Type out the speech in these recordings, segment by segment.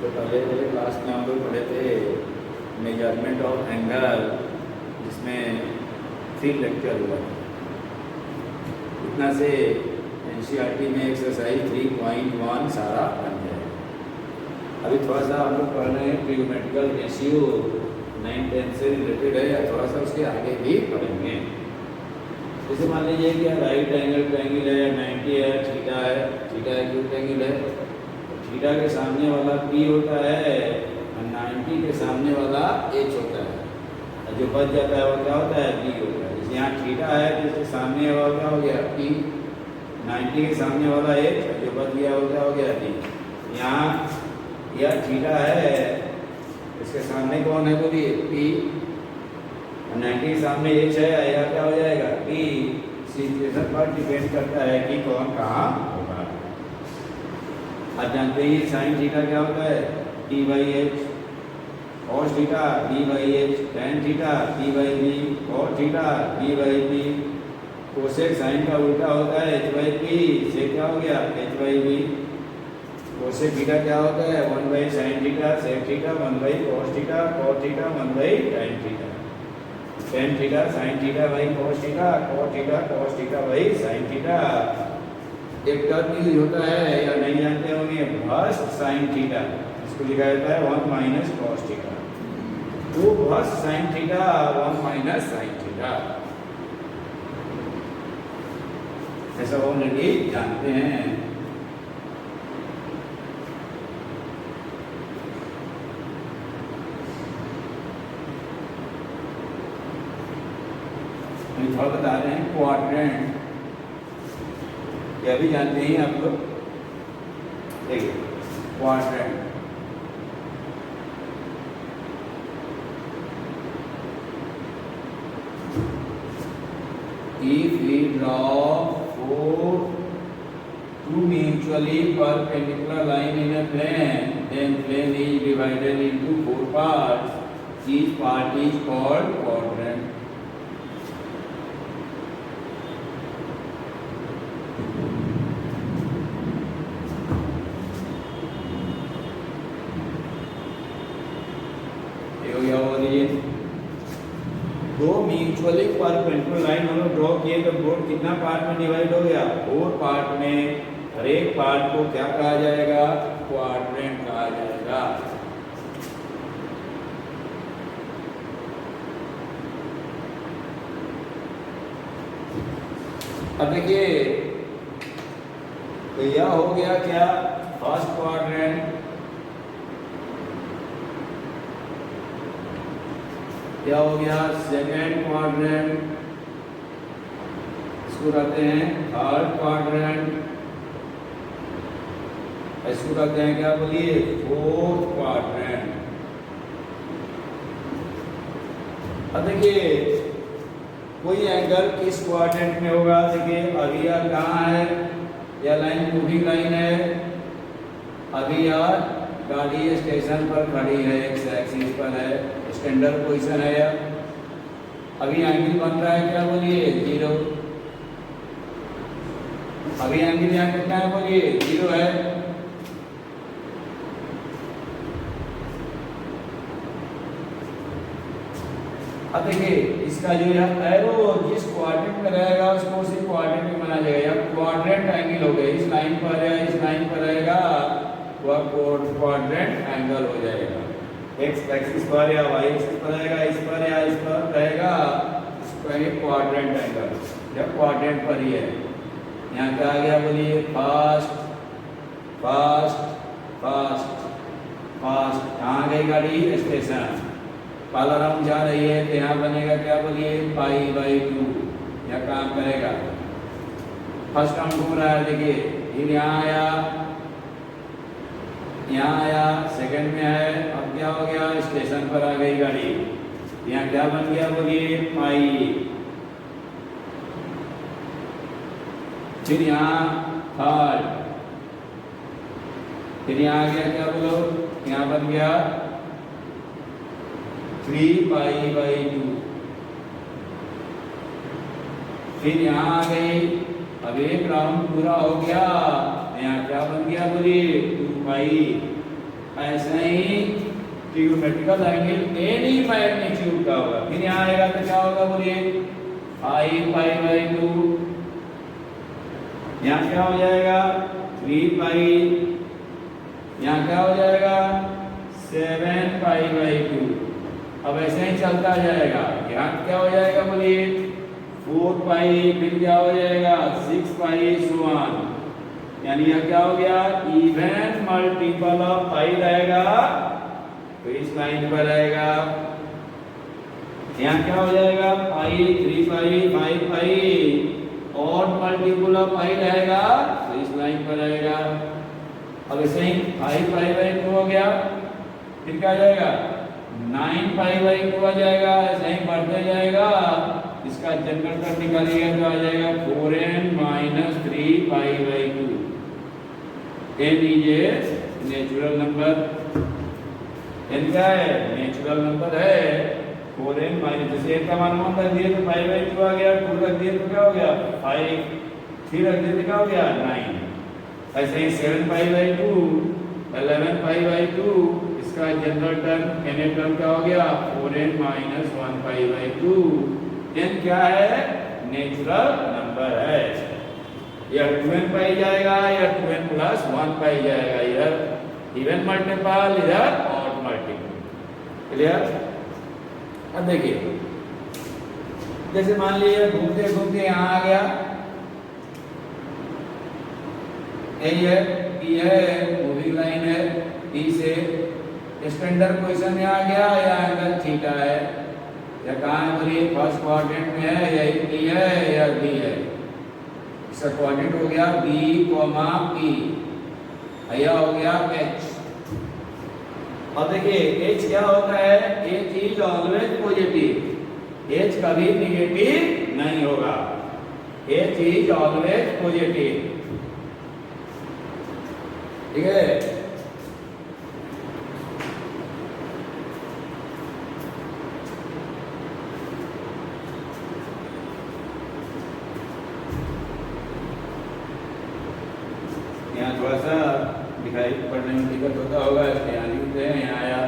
तो पहले वाले क्लास में हम लोग पढ़े थे मेजरमेंट ऑफ एंगल, जिसमें 3 लेक्चर हुआ। इतना से एनसीईआरटी में एक्सरसाइज 3.1 सारा बन गया। अभी थोड़ा सा हम लोग पढ़ रहे हैं ट्रिग्नोमेट्रिकल रेशियो 9-10 से रिलेटेड है, या थोड़ा सा उसके आगे भी पढ़ेंगे। जैसे मान लीजिए कि राइट एंगल ट्रायंगल है, 90 है, थीटा है, थीटा एक्यूट एंगल है। थीटा के सामने वाला P होता है और 90 के सामने वाला H होता है, और जो बच जाता है वो क्या होता है, B होता है। जैसे यहाँ थीटा है तो इसके सामने वाला क्या हो गया, P, 90 के सामने वाला H, और जो बच गया वो क्या हो गया, D। यहाँ यह थीटा है, इसके सामने कौन है बोलिए, P, और 90 के सामने H है, यह क्या हो जाएगा, P। सिचुएशन पर डिपेंड करता है कि कौन कहाँ होगा। आप जानते ही साइन थीटा क्या होता है, T/H, cos theta D/H, tan theta P/B, cot theta D/B। Cosec sine का उल्टा होता है H/P, से क्या हो गया, H/B। कोसेक थीटा क्या होता है, 1/sin theta, sec theta 1/cos theta, cot theta 1/tan theta, tan theta sin theta by cos theta, cot theta cos theta by sin theta. एक टर्म यूज होता है, या नहीं जानते होंगे, वर्स साइन थीटा, इसको लिखा जाता है 1 - cos थीटा। तो vers sine theta 1 - sin theta, ऐसा ऑलरेडी जानते हैं। थोड़ा बता रहे हैं क्वाड्रेंट, यह भी जानते हैं आप लोग। देखिए quadrant, if we draw 2 mutually perpendicular line in a plane, then plane is divided into 4 parts. Each part is called quadrant. दो म्यूचुअली परपेंडिकुलर लाइन हम लोग ड्रॉ किए तो बोर्ड कितना पार्ट में डिवाइड हो गया, 4 पार्ट में। हर एक पार्ट को क्या कहा जाएगा, क्वाड्रेंट कहा जाएगा। अब देखिए, तो यह हो गया क्या, फर्स्ट क्वाड्रेंट। क्या हो गया, सेकेंड क्वाड्रेंट। इसको कहते हैं थर्ड क्वाड्रेंट। इसको कहते हैं क्या बोलिए, फोर्थ क्वाड्रेंट। अब देखिए कोई एंगल किस क्वाड्रेंट में होगा। देखिए अभी यह कहाँ है, यह लाइन मूविंग लाइन है। अभी यह गाड़ी स्टेशन पर खड़ी है, एक्स एक्सिस पर है, स्टैंडर्ड पोजीशन है। अभी एंगल बन रहा है क्या बोलिए, 0। अभी एंगल यहाँ कितना है बोलिए, 0 है। अब देखिए इसका जो है एरो जिस क्वाड्रेंट में रहेगा उसको उसी क्वाड्रेंट में बनाया जाएगा। या क्वाड्रेंट एंगल हो गया, इस लाइन पर या इस लाइन पर रहेगा वह क्वाड्रेंट एंगल हो जाएगा। एक्स एक्सिस पर या वाई एक्सिस पर रहेगा, इस पर या इस पर रहेगा, इसको कहेंगे क्वाड्रेंट एंगल। जब क्वाड्रेंट पर ही है, यहाँ क्या आ गया बोलिए, फास्ट फास्ट फास्ट फास्ट। कहाँ गई गाड़ी, स्टेशन। पाला राउंड जा रही है तो यहाँ बनेगा क्या बोलिए, π/2, यह काम करेगा। फर्स्ट राउंड घूम रहा है, देखिए फिर यहाँ आया, यहाँ आया, सेकंड में है। अब क्या हो गया, स्टेशन पर आ गई गाड़ी, यहाँ क्या बन गया बोलिए, π। फिर यहाँ थर्ड, फिर यहाँ आ गया क्या बोलो, यहाँ बन गया 3π/2। फिर यहाँ आ गई, अब एक राउंड पूरा हो गया, यहाँ क्या बन गया बोलिए, 2π। ऐसा ही ट्रिग्नोमेट्रिकल एंगल एनी मैग्नीट्यूड का होगा। फिर यहाँ आएगा तो क्या होगा बोलिए, 5 पाई बाई 2, यहाँ क्या हो जाएगा 3 पाई, यहाँ क्या हो जाएगा 7 पाई बाई 2। अब ऐसे ही चलता जाएगा, यहाँ क्या हो जाएगा बोलिए 4 पाई, फिर क्या हो जाएगा 6 पाई सो ऑन। यानी यह क्या हो गया इवन मल्टीपल ऑफ पाई रहेगा, तो इस लाइन पर रहेगा। यहाँ क्या हो जाएगा पाई, 3 पाई, 5 पाई और मल्टीपल ऑफ पाई रहेगा, तो इस लाइन पर रहेगा। अब ऐसे ही 5 पाई बाई 2 हो गया, फिर क्या आ जाएगा 9 पाई बाई 2 आ जाएगा। ऐसे ही बढ़ते जाएगा, इसका जनरल टर्म निकालिएगा तो आ जाएगा 4n minus 3 pi by 2। n is a natural number, n क्या है नेचुरल नंबर है। 4n माइनस, जैसे n का मान 1 रख दिए तो पाई बाई 2 आ गया, 2 रख दिए तो क्या हो गया 5, 3 रख दिए तो क्या हो गया 9। ऐसे ही 7 पाई बाई 2, 11 पाई बाई 2, इसका जनरल टर्म n टर्म क्या हो गया 4n minus 1 pi by 2। n क्या है नेचुरल नंबर है। यह 2n पाई जाएगा, या 2n प्लस 1 पाई जाएगा, इधर इवन मल्टीपल इधर ऑड मल्टीपल। क्लियर। अब देखिए जैसे मान लीजिए घूमते घूमते यहाँ आ गया, ये मूविंग लाइन है, ई से स्टैंडर्ड पोजीशन में आ गया, या एंगल थीटा है, या कहाँ है बोलिए फर्स्ट क्वाड्रेंट में है, या ई है या बी है। इसका क्वाड्रेंट हो गया बी कॉमा पी, यह हो गया एच। अब देखिए एच क्या होता है, H is always positive, H कभी निगेटिव नहीं होगा, एच इज ऑलवेज पॉजिटिव। ठीक है। यहाँ थोड़ा सा दिखाई पढ़ने में दिक्कत होता होगा, इसलिए यहाँ लिखते हैं। यहाँ आया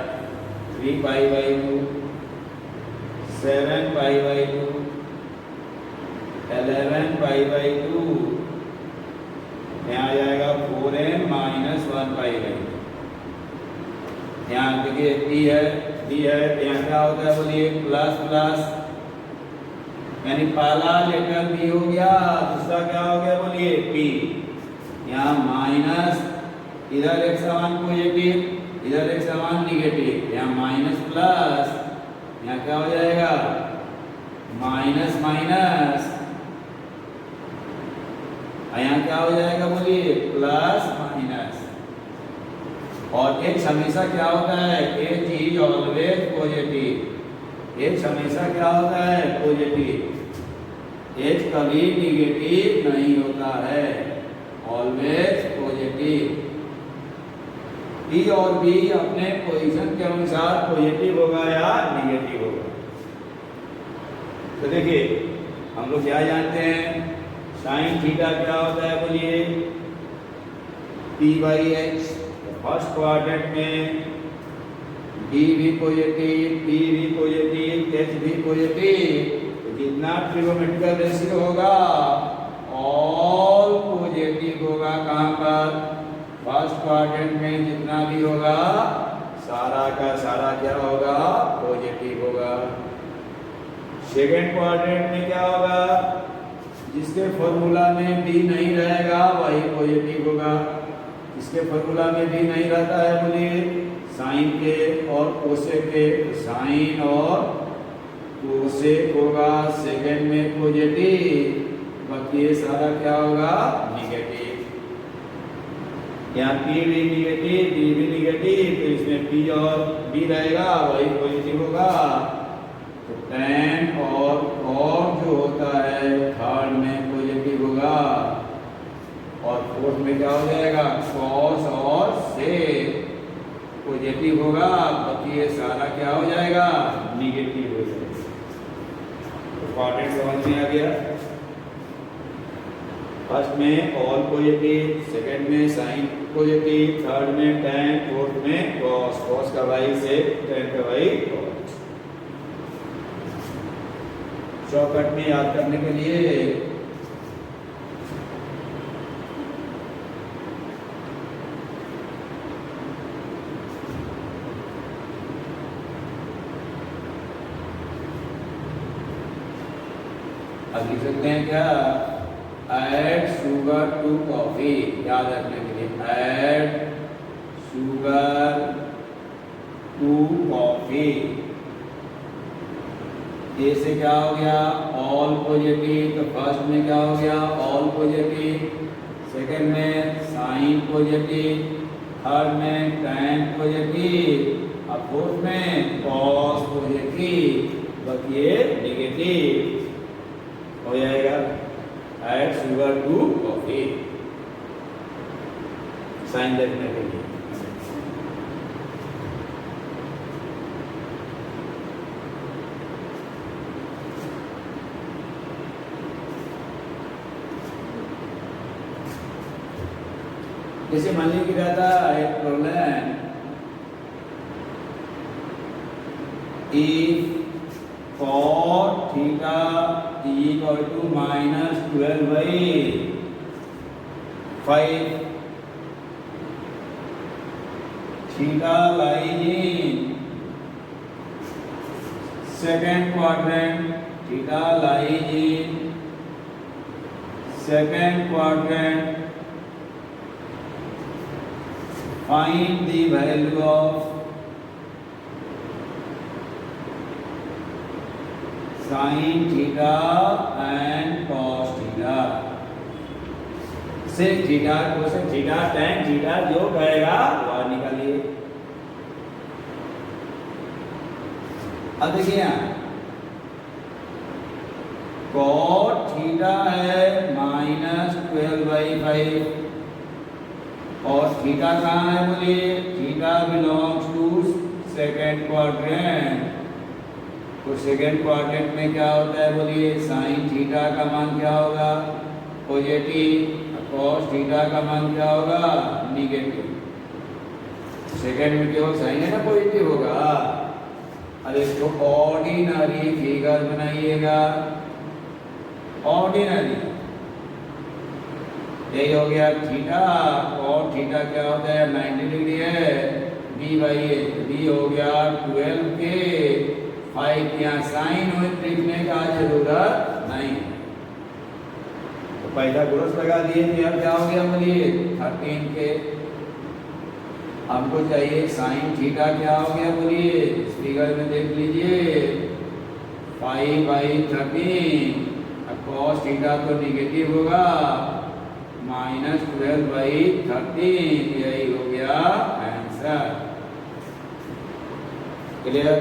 3 pi by 2, 7 pi by 2, 11 pi by 2, यहाँ आ जाएगा 4n माइनस 1 पाई बाई 2। यहाँ देखिए डी है, डी है, यहाँ क्या होता है बोलिए प्लस प्लस, यानी पहला लेटर बी हो गया, दूसरा क्या हो गया बोलिए पी। यहाँ माइनस, इधर एक समान पॉजिटिव, इधर एक समान निगेटिव, यहाँ माइनस प्लस, यहाँ क्या हो जाएगा माइनस माइनस, यहाँ क्या हो जाएगा बोलिए प्लस माइनस। और एच हमेशा क्या होता है, H is always positive, H हमेशा क्या होता है पॉजिटिव, एच कभी निगेटिव नहीं होता है, ऑलवेज पॉजिटिव। बी और बी अपने पोजीशन के अनुसार पॉजिटिव होगा या निगेटिव होगा। तो देखिए हम लोग क्या जानते हैं, साइन थीटा क्या होता है बोलिए P by H. First quadrant में डी भी पॉजिटिव, पी भी पॉजिटिव, एच भी पॉजिटिव, तो जितना ट्रिगोनोमेट्रिकल रेशियो होगा ऑल पॉजिटिव होगा। कहाँ पर फर्स्ट क्वाड्रेंट में जितना भी होगा सारा का सारा क्या होगा पॉजिटिव होगा। सेकेंड क्वाड्रेंट में क्या होगा, जिसके फॉर्मूला में बी नहीं रहेगा वही पॉजिटिव होगा। इसके फॉर्मूला में भी नहीं रहता है बोलिए साइन के और कोसेक के, साइन और कोसेक होगा सेकेंड में पॉजिटिव, बाकी ये सारा क्या होगा निगेटिव। यहाँ पी भी निगेटिव, बी भी निगेटिव, तो इसमें पी और बी रहेगा वही पॉजिटिव होगा। तो tan और cos जो होता है थर्ड में पॉजिटिव होगा, और फोर्थ में क्या हो जाएगा cos और sec पॉजिटिव होगा, बाकी ये सारा क्या हो जाएगा निगेटिव हो जाएगा। तो क्वाड्रेंट समझ में आ गया। फर्स्ट में ऑल पॉजिटिव, सेकंड में साइन पॉजिटिव, थर्ड में tan, फोर्थ में cos, cos का y से tan का y cos। शॉर्टकट में याद करने के लिए अब लिख सकते हैं क्या, ऐड शुगर टू कॉफी, याद रखने के लिए ऐड शुगर टू कॉफी। ए से क्या हो गया, ऑल पॉजिटिव, तो फर्स्ट में क्या हो गया, ऑल पॉजिटिव, सेकंड में साइन पॉजिटिव, थर्ड में tan पॉजिटिव, अब फोर्थ में cos पॉजिटिव, बस ये नेगेटिव हो जाएगा। Add sugar to coffee, sine देखने के लिए। जैसे मान लीजिए क्या था, एक problem, if cot theta equal to -12/5 theta lies in second quadrant, theta lies in second quadrant, find the value of sin theta and cos theta। sec theta, cosec theta, tan theta जो कहेगा वह निकालिए। अब देखिए cot theta है -12/5 और theta कहाँ है बोलिए, theta belongs to second quadrant. तो सेकेंड क्वाड्रेंट में क्या होता है बोलिए, साइन थीटा का मान क्या होगा, पॉजिटिव, कॉस थीटा का मान क्या होगा, निगेटिव। सेकेंड में केवल साइन है ना, पॉजिटिव होगा। अब इसको ऑर्डिनरी फिगर बनाइएगा, ऑर्डिनरी, यही हो गया थीटा, और थीटा क्या होता है 90 डिग्री है, b/a, b हो गया 12 के 5, यहाँ साइन हुए लिखने का जरूरत नहीं। तो पाइथागोरस लगा दिए थे, अब क्या हो गया बोलिए 13 के। हमको चाहिए साइन थीटा क्या हो गया बोलिए, इस फिगर में देख लीजिए 5/13, कॉस थीटा तो निगेटिव होगा, -12/13, यही हो गया आंसर। क्लियर?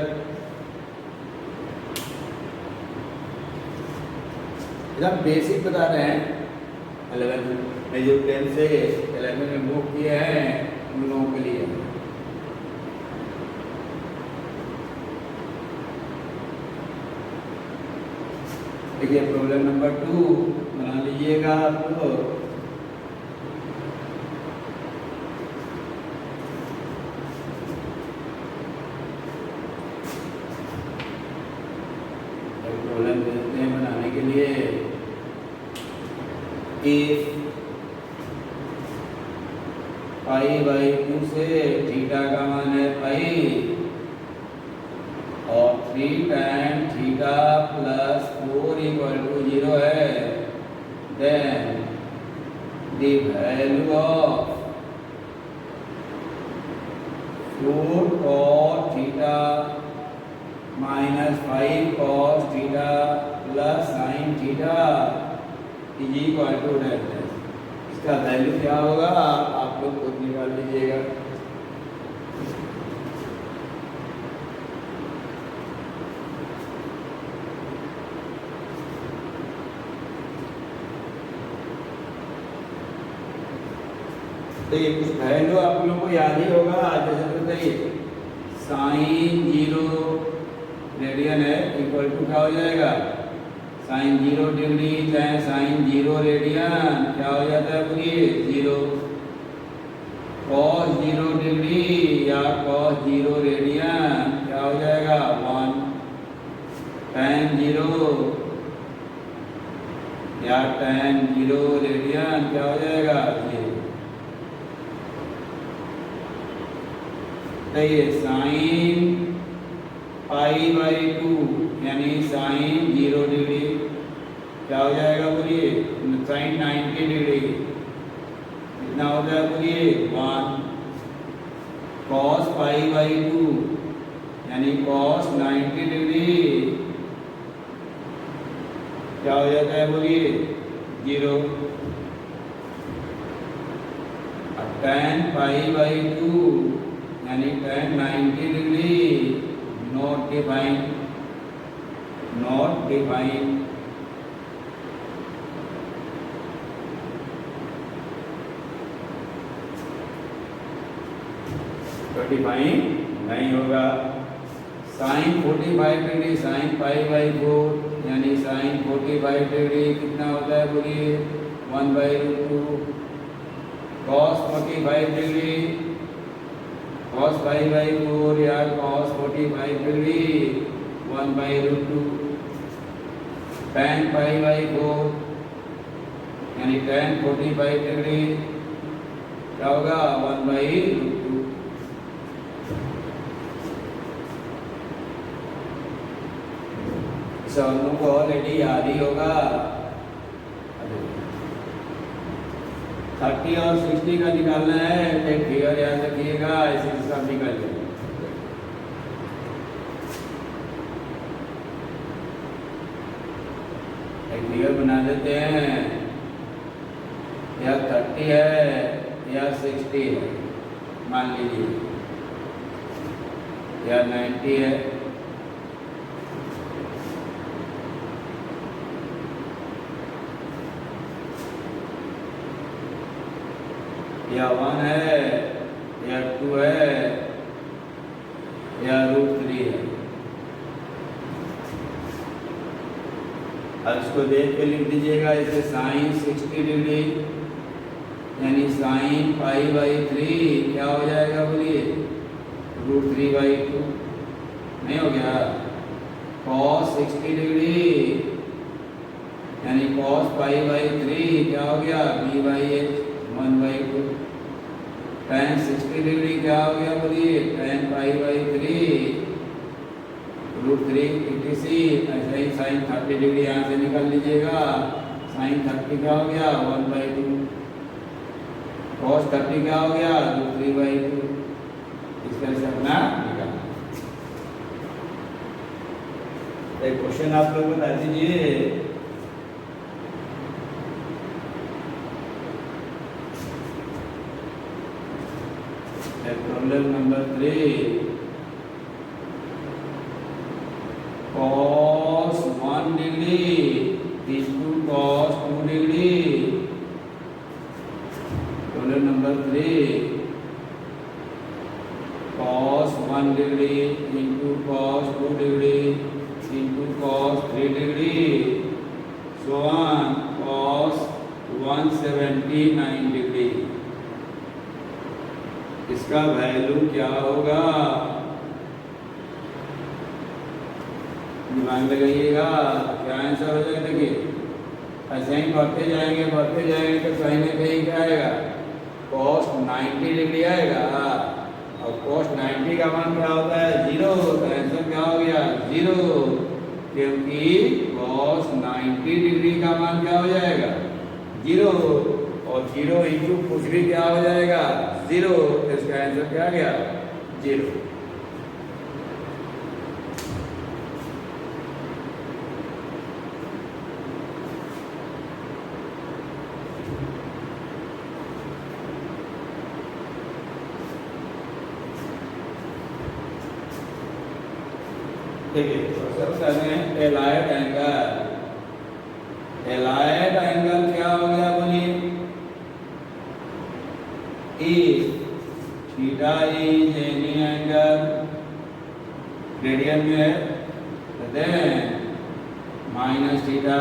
एकदम बेसिक बता रहे हैं, 11 में जो 10 से 11 में मूव किए हैं उन लोगों के लिए। देखिए प्रॉब्लम नंबर 2 बना लीजिएगा आप लोग। प्रॉब्लम देते हैं बनाने के लिए, इफ π/2 से थीटा का मान है पाई और 3 tan थीटा प्लस 4 = 0 है, then the value of 4 cos theta -5 cos theta plus sin theta = 10। इसका वैल्यू क्या होगा आप लोग खुद निकाल लीजिएगा। तो ये कुछ वैल्यू आप लोगों को याद ही होगा, जैसे बताइए sin 0 रेडियन है इक्वल टू क्या हो जाएगा, साइन 0 डिग्री चाहे साइन 0 रेडियन क्या हो जाता है बोलिए 0। कॉस 0 डिग्री या कॉस 0 रेडियन क्या हो जाएगा 1। tan 0 या tan 0 रेडियन क्या हो जाएगा 0। तो ये साइन पाई बाई 2 यानी साइन 0 डिग्री क्या हो जाएगा बोलिए साइन 90 डिग्री कितना हो जाएगा बोलिए 1। कॉस पाई बाई 2 यानी कॉस 90 डिग्री क्या हो जाता है बोलिए 0। tan पाई बाई 2 यानी tan 90 डिग्री नॉट डिफाइन तो डिफाइन नहीं होगा। Sine 45 degree sine pi by 4 यानी साइन 45 डिग्री कितना होता है बोलिए 1/√2। Cos 45 degree cos pi by 4 या cos 45 degree 1/√2। tan pi by 4 यानी tan 45 डिग्री क्या होगा 1/√2। सब को ऑलरेडी याद ही होगा। 30 और 60 का निकालना है तो फिगर याद रखिएगा ऐसे सब निकल जाएगा। एक फिगर बना देते हैं या 30 है या 60 है मान लीजिए या 90 है। या 1 है या 2 है या √3 है। अब इसको देख के लिख दीजिएगा इसे साइन 60 डिग्री यानी साइन पाई बाई 3 क्या हो जाएगा बोलिए √3/2 नहीं हो गया। कॉस 60 डिग्री यानी कॉस पाई बाई 3 क्या हो गया b/h 1/2। tan 60 डिग्री क्या हो गया बोलिए tan पाई बाई 3 √3 etc। ऐसे ही साइन 30 डिग्री यहाँ से निकाल लीजिएगा। साइन 30 क्या हो गया 1/2। cos 30 क्या हो गया √3/2। इस तरह से अपना निकालना। एक क्वेश्चन आप लोग बता दीजिए। Problem number 3 cos 1 degree is to cos 2 degree. Problem number 3 cos 1 degree into cos 2 degree into cos 3 degree so on cos 179 degree. इसका वैल्यू क्या होगा दिमाग लगाइएगा क्या आंसर हो जाएगा। देखिए ऐसे ही बढ़ते जाएंगे तो कहीं ना कहीं क्या आएगा cos 90 डिग्री आएगा। और cos 90 का मान क्या होता है 0। तो आंसर क्या हो गया 0 क्योंकि cos 90 डिग्री का मान क्या हो जाएगा 0 और 0 इंटू कुछ भी क्या हो जाएगा 0। तो इसका आंसर क्या आ गया 0। देखिए सब करने हैं एलाइड एंगल। एलाइड एंगल क्या हो गया बोलिए if theta is any angle radian में है then minus theta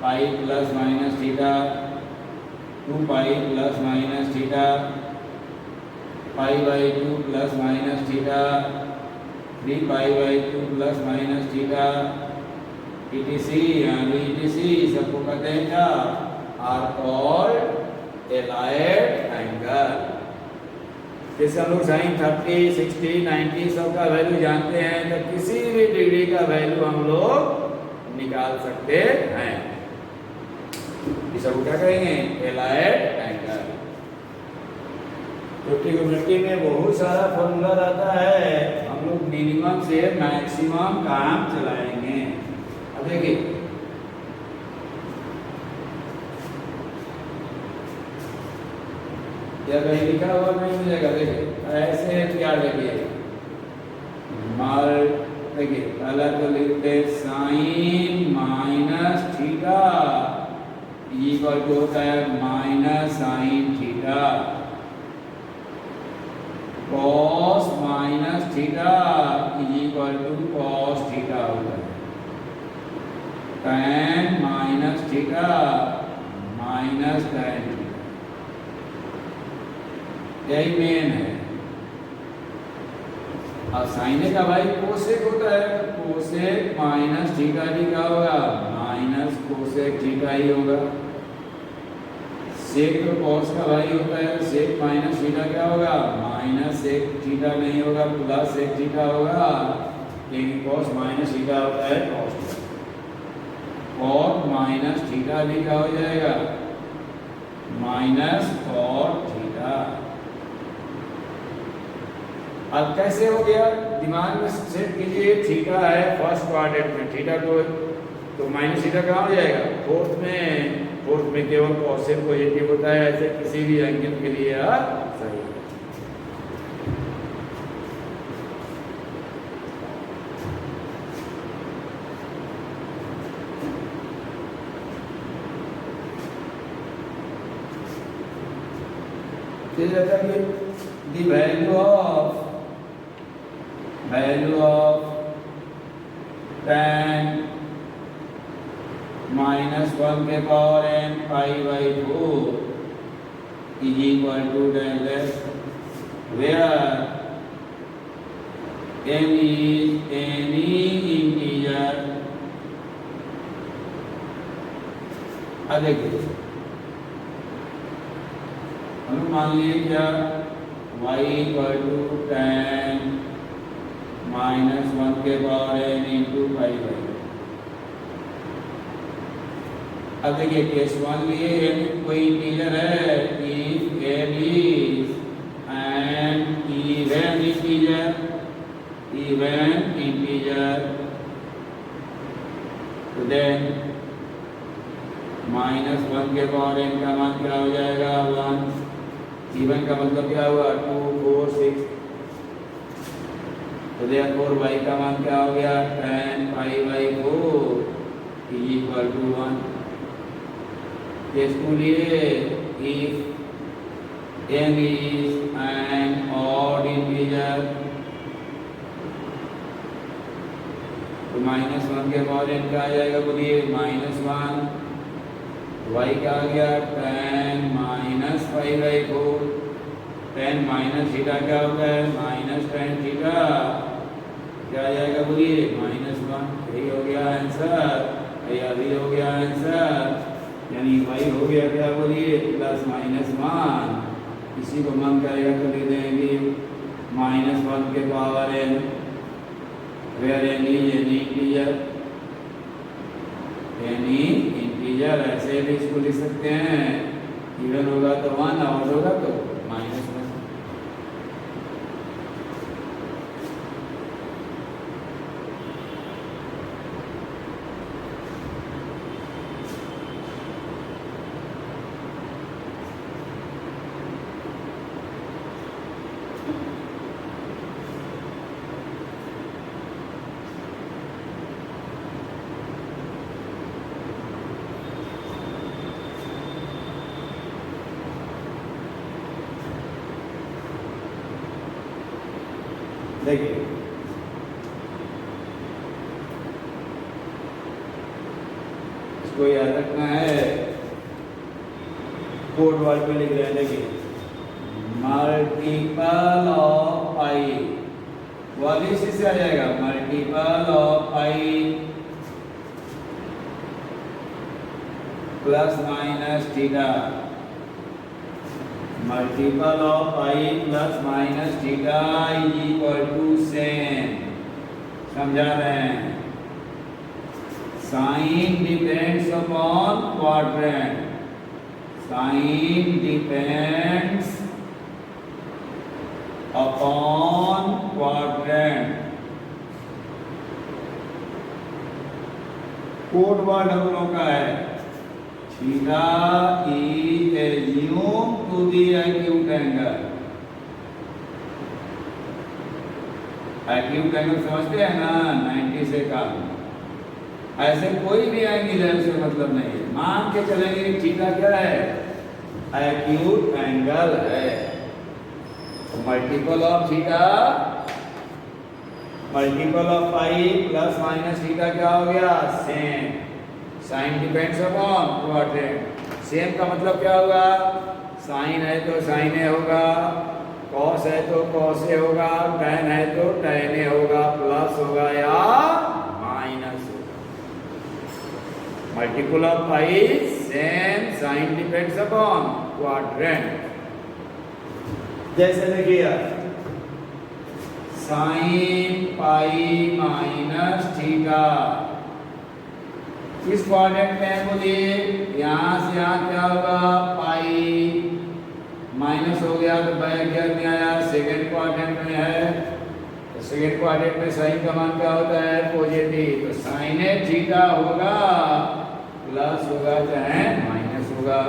pi plus minus theta 2 pi plus minus theta pi by 2 plus minus theta 3 pi by 2 plus minus theta ETC सबको कहते हैं क्या आर कॉल्ड एलाइड एंगल। जैसे हम लोग sign 30, 60, 90 सब का वैल्यू जानते हैं तो किसी भी डिग्री का वैल्यू हम लोग निकाल सकते हैं। इस सबको क्या कहेंगे एलाइड एंगल। तो ट्रिग्नोमेट्री में बहुत सारा फॉर्मूला रहता है, हम लोग मिनिमम से मैक्सिमम काम चलाएंगे। अब देखिए जब लिखा हुआ नहीं मिलेगा, देखिए ऐसे क्या देखिए मार, देखिए पहला तो लिखते sine minus theta equal to होता है minus sine theta, cos minus theta equal to cos theta होता है, tan minus theta minus tan theta, यही मेन है। अब साइन का भाई कोसेक होता है, कोसेक माइनस थीटा भी क्या होगा माइनस कोसेक थीटा ही होगा। सेक तो कॉस का भाई होता है, सेक माइनस थीटा क्या होगा माइनस सेक थीटा नहीं होगा प्लस सेक थीटा होगा, लेकिन कॉस माइनस थीटा होता है cos theta. Cot minus theta भी क्या हो जाएगा माइनस कॉट थीटा। अब कैसे हो गया दिमाग में सेट कीजिए, थीटा है फर्स्ट क्वाड्रेंट में, थीटा तो माइनस थीटा कहाँ हो जाएगा फोर्थ में केवल कॉसेक पॉजिटिव होता है, ऐसे किसी भी एंगल के लिए सही है। the value of tan minus 1 के power n pi by 4 is equal to del s, where n is any integer। अब देखिए हम मान लिए क्या y equal to tan minus 1 के power n into pi by. अब देखिए केस 1 लिए n कोई इंटीजर है, if n is an even integer तो देन माइनस 1 के पावर n का मान क्या हो जाएगा 1। इवन का मतलब क्या हुआ 2, 4, 6, तो देयरफॉर y का मान क्या हो गया tan pi by 4 equal to 1। Case 2 लिए if n is an odd integer तो माइनस 1 के पावर n का आ जाएगा, बोलिए माइनस 1, y का आ गया tan minus pi by 4, tan minus theta क्या होता है माइनस tan थीटा, क्या आ जाएगा बोलिए माइनस 1। यही हो गया आंसर, या भी हो गया आंसर, यानी y हो गया क्या बोलिए प्लस माइनस 1। इसी को मन करेगा तो लिख देंगे माइनस 1 के power n, where n is any integer, यानी इंटीजर ऐसे भी इसको लिख सकते हैं, इवन होगा तो 1 और होगा तो माइनस 1। देखिए इसको याद रखना है, कोड वर्ड पे लिख रहे हैं मल्टीपल ऑफ पाई, वाली इसी से आ जाएगा multiple of pi plus minus theta, multiple of pi plus minus theta is equal to same. समझा रहे हैं, sine depends upon quadrant, sine depends upon quadrant. Code word हम लोग का है theta is assume to be acute angle. Acute angle समझते हैं ना, 90 से कम। ऐसे कोई भी एंगल है उसे मतलब नहीं है, मान के चलेंगे कि थीटा क्या है, एक्यूट एंगल है। Multiple of theta, multiple of pi plus minus theta क्या हो गया, same. Sine depends upon quadrant, same का मतलब क्या होगा, साइन है तो साइन ए होगा, कॉस है तो कॉस ए होगा, टैन है तो टैन ए होगा, प्लस होगा या माइनस होगा। Multiple of pi same, sine depends upon quadrant. जैसे देखिए साइन पाई माइनस थीटा किस क्वाड्रेंट में है बोलिए, यहां से यहां क्या होगा, पाई माइनस हो गया तो बैक गियर में आया, सेकेंड क्वाड्रेंट में है, तो सेकेंड क्वाड्रेंट में साइन का मान क्या होता है, पॉजिटिव। तो साइन थीटा होगा प्लस होगा चाहे माइनस होगा,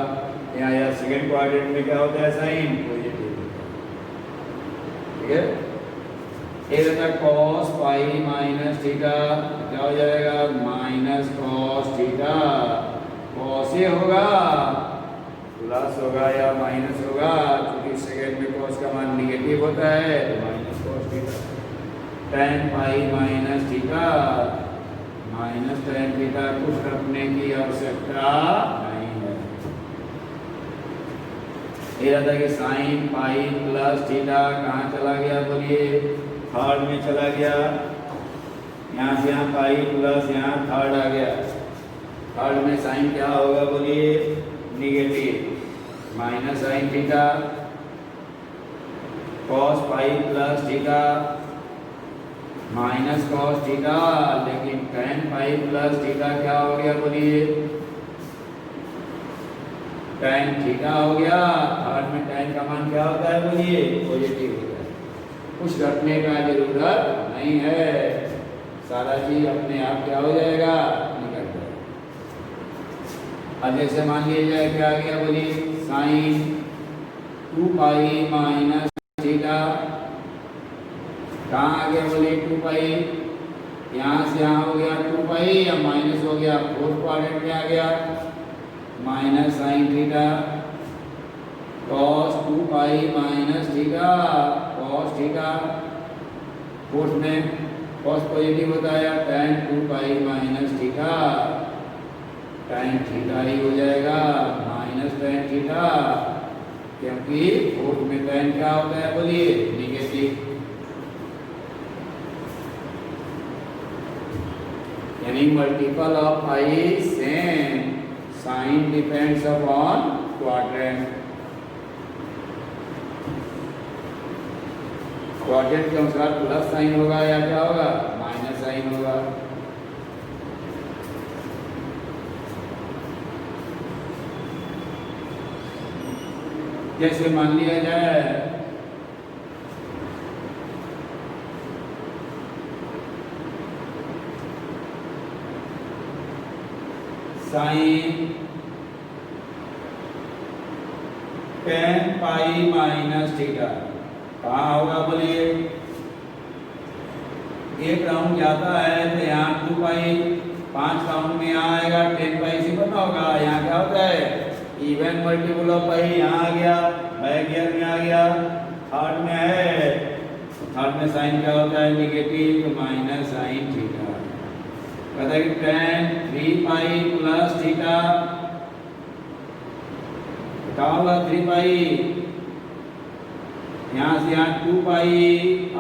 यहाँ या सेकेंड क्वाड्रेंट में क्या होता है, साइन पॉजिटिव। ठीक है, ये रहता है कॉस पाई माइनस थीटा, क्या हो जाएगा, माइनस कॉस थीटा। कॉस ये होगा प्लस होगा या माइनस होगा, क्योंकि सेकेंड में कॉस का मान निगेटिव होता है तो माइनस कॉस थीटा। टेन पाई minus theta, minus tan theta, कुछ रखने की आवश्यकता नहीं है। ये रहता है कि साइन पाई प्लस थीटा कहाँ चला गया बोलिए, थर्ड में चला गया, यहाँ से यहाँ पाई प्लस यहाँ थर्ड आ गया। थर्ड में साइन क्या होगा बोलिए, negative, minus sine theta, cos pi plus theta minus cos theta, लेकिन टेन पाई प्लस थीटा क्या हो गया बोलिए, टेन थीटा हो गया। थर्ड में टेन का मान क्या होता है बोलिए, पॉजिटिव होता है, कुछ रखने का जरूरत नहीं है, सारा चीज अपने आप क्या हो जाएगा, निकल जाएगा। अब जैसे मान लीजिए क्या आ गया बोलिए, साइन 2 पाई माइनस थीटा, कहाँ आ गया बोलिए 2 पाई, यहाँ से यहाँ हो गया 2 पाई या माइनस हो गया, फोर्थ क्वाड्रेंट में आ गया, minus sine theta, cos 2 pi minus theta, cos theta, fourth में कॉस पॉजिटिव होता है, tan 2 pi minus theta, tan theta ही हो जाएगा, माइनस tan थीटा, क्योंकि फोर्थ में tan क्या होता है बोलिए, निगेटिव। यानी multiple of pi same, sine depends upon quadrant. Quadrant के अनुसार प्लस साइन होगा या क्या होगा, माइनस साइन होगा। जैसे मान लिया जाए साइन 10 पाई माइनस थीटा, कहाँ होगा बोलिए, एक राउंड जाता है तो यहाँ 2 पाई, 5 राउंड में यहाँ आएगा, 10 पाई से पता होगा, यहाँ क्या होता है, इवन मल्टीपल ऑफ पाई, यहाँ आ गया, बैक गियर में आ गया, थर्ड में है, थर्ड में साइन क्या होता है, निगेटिव, तो माइनस साइन थीटा। कहता है कि tan 3 पाई प्लस थीटा क्या होगा 3 पाई, यहाँ से यहाँ 2 पाई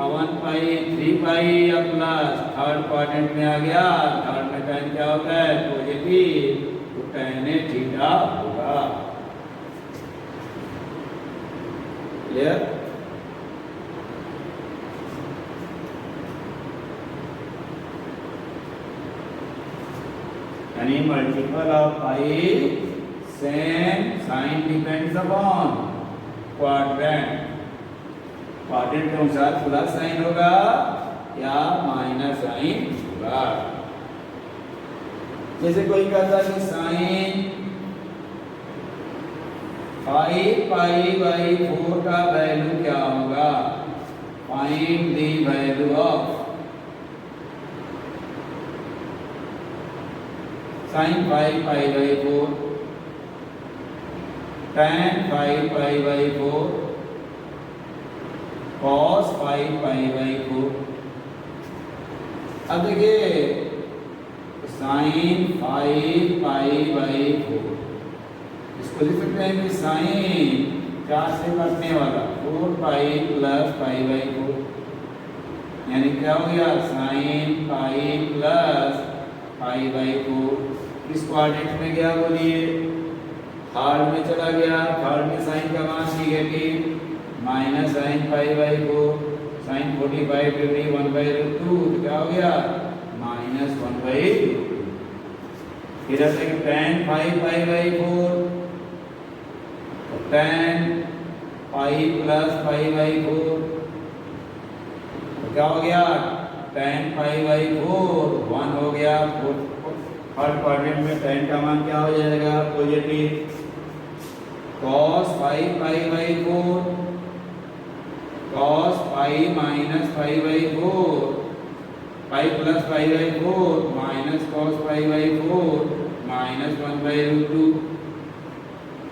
1 पाई 3 पाई या प्लस थर्ड क्वाड्रेंट में आ गया। थर्ड में tan क्या होता है पॉजिटिव, तो tan थीटा होगा। क्लियर? यानी multiple of pi same sine depends upon quadrant. Quadrant के अनुसार प्लस साइन होगा या माइनस साइन होगा। जैसे कोई कहता है कि साइन 5 पाई बाई 4 का वैल्यू क्या होगा, find the value of sine 5 pi by 4, tan 5 pi by 4, cos 5 pi by 4। अब देखिए साइन 5 पाई बाई 4 इसको लिख सकते हैं कि साइन 4 से कटने वाला 4 पाई प्लस पाई बाई 4, यानी क्या हो गया sine pi plus pi by 4। किस क्वाड्रेंट में गया बोलिए, थर्ड में चला गया। थर्ड में साइन का मान negative, minus sine pi by 4, sine 45 degree 1/√2, तो क्या हो गया माइनस 1/√2। फिर आता है tan 5 पाई बाई 4, तो tan pi plus pi by 4, तो क्या हो गया tan पाई बाई 4 1 हो गया। थर्ड क्वाड्रेंट में tan का मान क्या हो जाएगा positive, cos 5 pi by 4, cos pi minus pi by 4, pi plus pi by 4 minus cos pi by 4 minus 1/√2।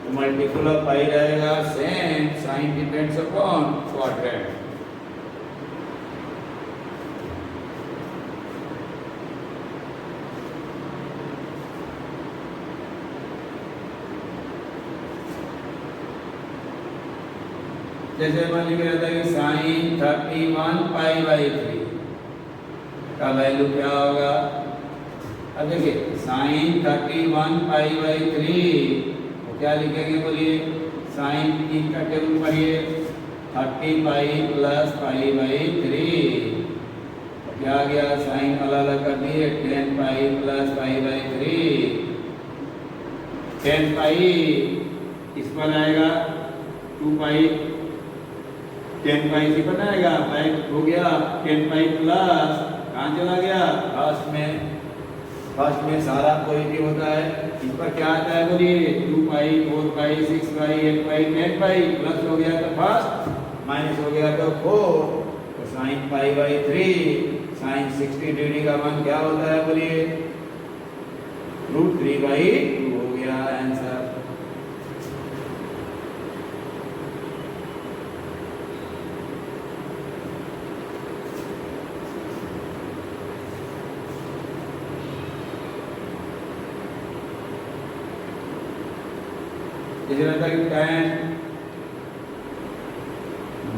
तो मल्टीपल ऑफ पाई रहेगा same sine depends upon quadrant. जैसे मान लीजिए रहता है कि साइन 31 पाई बाई 3 का वैल्यू क्या होगा। अब देखिए साइन 31 पाई बाई 3 तो क्या लिखेंगे बोलिए, साइन 3 का टेबल पढ़िए, 30 पाई प्लस पाई बाई 3, तो क्या आ गया साइन अलग अलग कर दिए, 10 पाई प्लस पाई बाई 3, 10 पाई इस पर आएगा 2 पाई, 10 पाई से बनाएगा पाई हो गया 10 पाई प्लस कहाँ चला गया फर्स्ट में सारा पॉजिटिव होता है। इस पर क्या आता है बोलिए 2 पाई 4 पाई 6 पाई 8 पाई 10 पाई, प्लस हो गया तो फर्स्ट, माइनस हो गया तो 4, तो sine pi by 3 sine 60 degree का मान क्या होता है बोलिए √3/2 हो गया आंसर। जैसे रहता है कि tan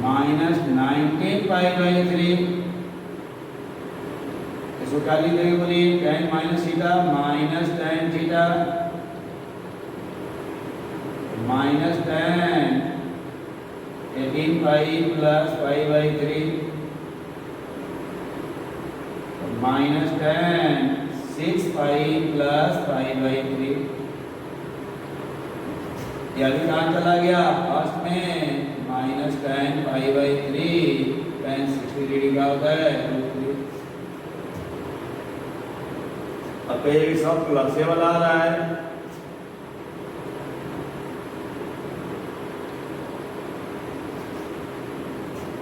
माइनस 19 पाई बाई 3, इसको क्या लिखेंगे बोलिए tan minus theta minus tan theta minus tan 18 pi plus pi by 3 minus tan 6 pi plus pi by 3। यह भी कहाँ चला गया फर्स्ट में, minus tan pi by 3 tan 60 degree का होता है √3। अब ये सब प्लस से वाला आ रहा है,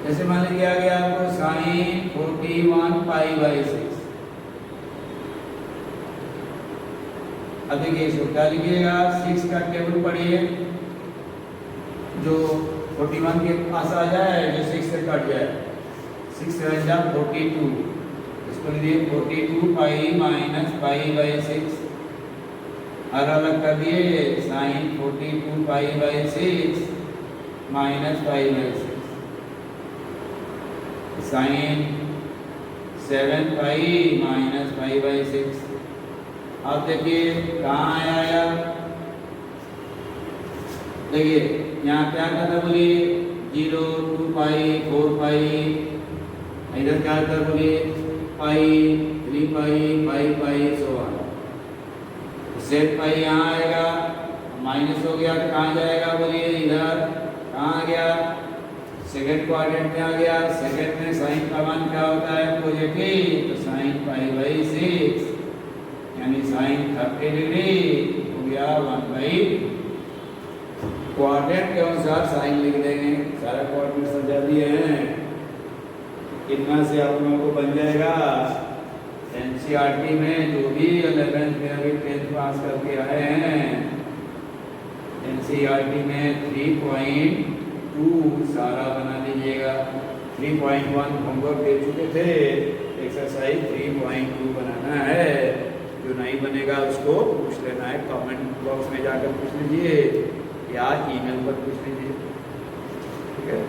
जैसे मान लीजिए आ गया आपको साइन 41 पाई बाई 6। अब देखिए इसको क्या लिखिएगा 6 का टेबल पढ़िए, जो 41 के पास आ जाए जो 6 से कट जाए, 6 7 जा 42, इसको लिए 42 पाई माइनस पाई बाई 6 अलग कर दिए sine 42 pi by 6 minus pi by 6 sine 7 pi minus pi by 6। अब देखिए कहाँ आया, देखिए यहाँ क्या करता बोलिए 0 2 पाई 4 पाई, इधर क्या करता बोलिए पाई 3 पाई 5 पाई सो ऑन। सेट पाई यहाँ आएगा माइनस हो गया, कहाँ जाएगा बोलिए इधर, कहाँ आ गया सेकंड क्वाड्रेंट में आ गया। सेकंड में साइन का मान क्या होता है पॉजिटिव, तो साइन पाई बाई 6 यानी साइन 30 डिग्री हो गया 1 बाई। क्वाड्रेंट के अनुसार साइन लिख देंगे, सारा क्वाड्रेंट सजा दिए हैं। कितना से आप लोगों को बन जाएगा एनसीईआरटी में जो भी 11th में अभी 10th पास करके आए हैं एनसीईआरटी में 3.2 सारा बना लीजिएगा। 3.1 होमवर्क दे चुके थे, एक्सरसाइज 3.2 बनाना है। जो नहीं बनेगा उसको पूछ लेना है, कमेंट बॉक्स में जाकर पूछ लीजिए या ईमेल पर पूछ लीजिए, ठीक है।